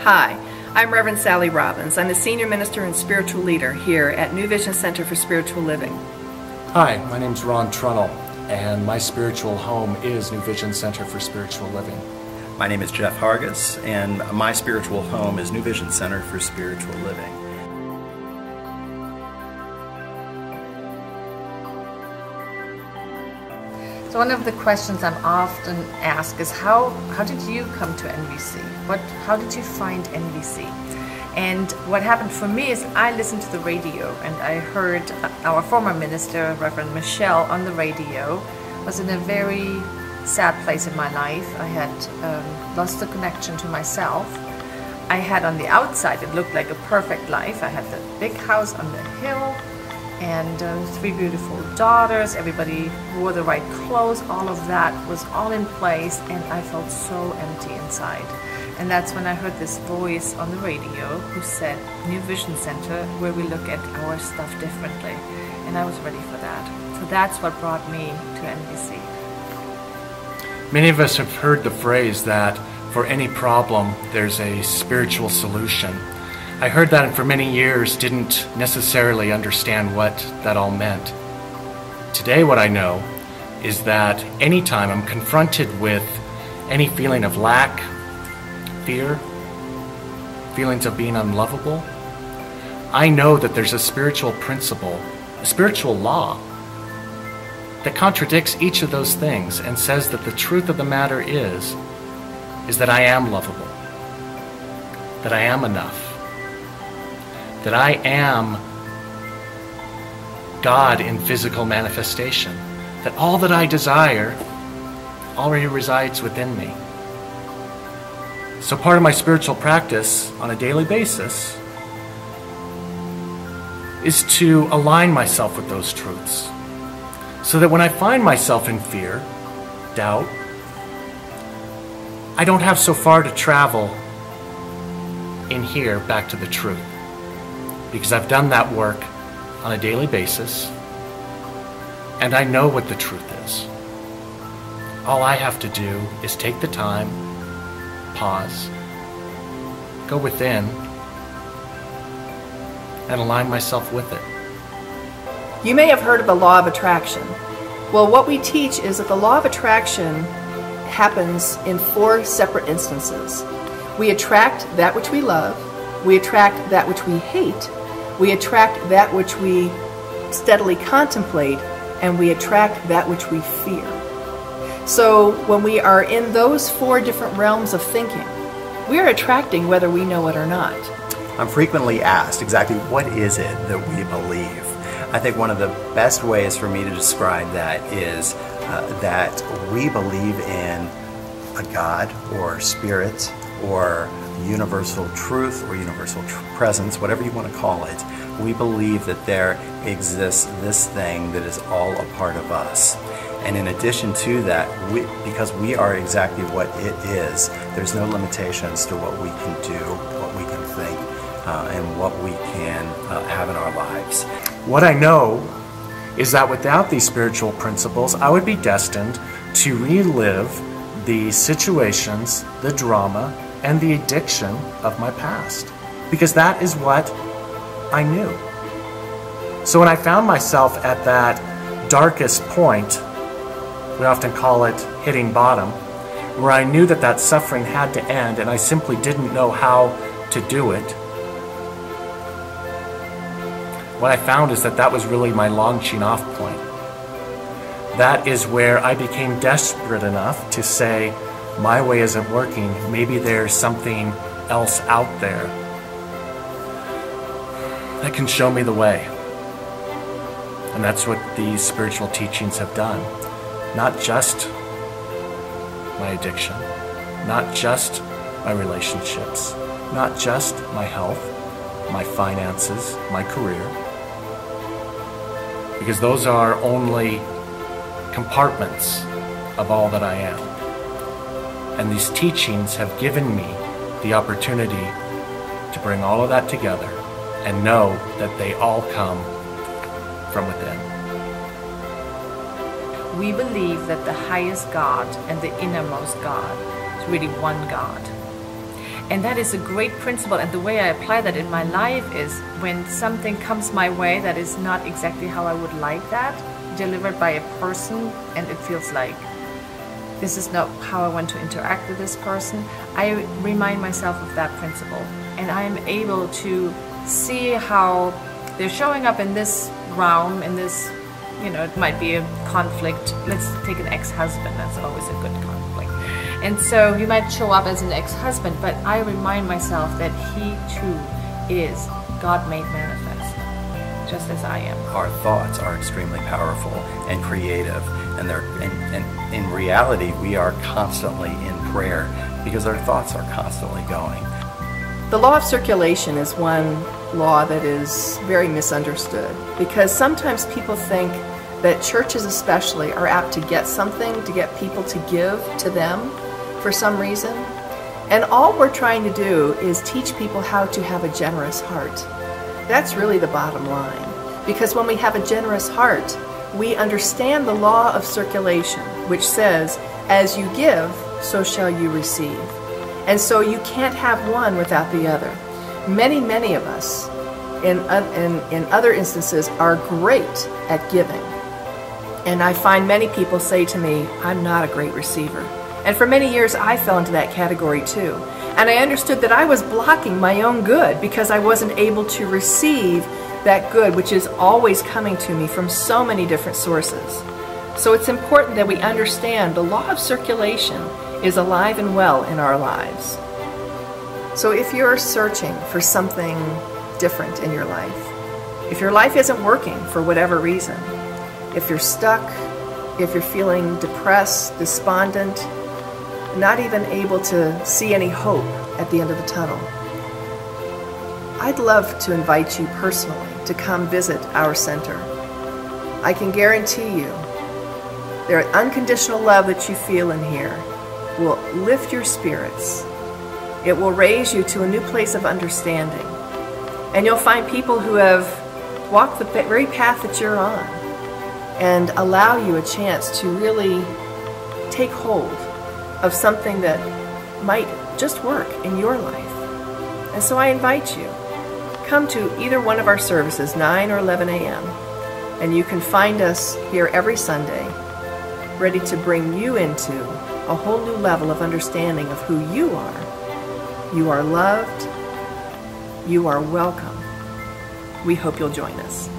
Hi, I'm Reverend Sally Robbins. I'm the Senior Minister and Spiritual Leader here at New Vision Center for Spiritual Living. Hi, my name's Ron Trunnell, and my spiritual home is New Vision Center for Spiritual Living. My name is Jeff Hargis, and my spiritual home is New Vision Center for Spiritual Living. So one of the questions I'm often asked is how did you come to NVC? How did you find NVC? And what happened for me is I listened to the radio and I heard our former minister, Reverend Michelle, on the radio. Was in a very sad place in my life. I had lost the connection to myself. I had on the outside, it looked like a perfect life. I had the big house on the hill and 3 beautiful daughters. Everybody wore the right clothes. All of that was all in place, and I felt so empty inside. And that's when I heard this voice on the radio who said, New Vision Center, where we look at our stuff differently. And I was ready for that. So that's what brought me to NVC. Many of us have heard the phrase that for any problem, there's a spiritual solution. I heard that and for many years didn't necessarily understand what that all meant. Today what I know is that anytime I'm confronted with any feeling of lack, fear, feelings of being unlovable, I know that there's a spiritual principle, a spiritual law that contradicts each of those things and says that the truth of the matter is that I am lovable, that I am enough, that I am God in physical manifestation, that all that I desire already resides within me. So part of my spiritual practice on a daily basis is to align myself with those truths, so that when I find myself in fear, doubt, I don't have so far to travel in here back to the truth. Because I've done that work on a daily basis, and I know what the truth is. All I have to do is take the time, pause, go within, and align myself with it. You may have heard of the law of attraction. Well, what we teach is that the law of attraction happens in 4 separate instances. We attract that which we love, we attract that which we hate, we attract that which we steadily contemplate, and we attract that which we fear. So when we are in those 4 different realms of thinking, we are attracting whether we know it or not. I'm frequently asked exactly what is it that we believe. I think one of the best ways for me to describe that is that we believe in a God or spirit or universal truth or universal presence, whatever you want to call it. We believe that there exists this thing that is all a part of us. And in addition to that, because we are exactly what it is, there's no limitations to what we can do, what we can think, and what we can have in our lives. What I know is that without these spiritual principles, I would be destined to relive the situations, the drama, and the addiction of my past, because that is what I knew. So when I found myself at that darkest point, we often call it hitting bottom, where I knew that that suffering had to end and I simply didn't know how to do it, what I found is that that was really my launching off point. That is where I became desperate enough to say, my way isn't working, maybe there's something else out there that can show me the way. And that's what these spiritual teachings have done. Not just my addiction, not just my relationships, not just my health, my finances, my career, because those are only compartments of all that I am. And these teachings have given me the opportunity to bring all of that together and know that they all come from within. We believe that the highest God and the innermost God is really one God. And that is a great principle, and the way I apply that in my life is when something comes my way that is not exactly how I would like that, delivered by a person, and it feels like this is not how I want to interact with this person, I remind myself of that principle. And I am able to see how they're showing up in this realm, in this, you know, it might be a conflict. Let's take an ex-husband, that's always a good conflict. And so he might show up as an ex-husband, but I remind myself that he too is God made manifest, just as I am. Our thoughts are extremely powerful and creative, and in reality we are constantly in prayer because our thoughts are constantly going. The law of circulation is one law that is very misunderstood, because sometimes people think that churches especially are apt to get something, to get people to give to them for some reason. And all we're trying to do is teach people how to have a generous heart. That's really the bottom line. Because when we have a generous heart, we understand the law of circulation, which says, as you give, so shall you receive. And so you can't have one without the other. Many of us, in other instances, are great at giving. And I find many people say to me, I'm not a great receiver. And for many years, I fell into that category too. And I understood that I was blocking my own good because I wasn't able to receive that good, which is always coming to me from so many different sources. So it's important that we understand the law of circulation is alive and well in our lives. So if you're searching for something different in your life, if your life isn't working for whatever reason, if you're stuck, if you're feeling depressed, despondent, not even able to see any hope at the end of the tunnel, I'd love to invite you personally to come visit our center. I can guarantee you the unconditional love that you feel in here will lift your spirits. It will raise you to a new place of understanding. And you'll find people who have walked the very path that you're on and allow you a chance to really take hold of something that might just work in your life. And so I invite you, come to either one of our services, 9 or 11 a.m., and you can find us here every Sunday, ready to bring you into a whole new level of understanding of who you are. You are loved. You are welcome. We hope you'll join us.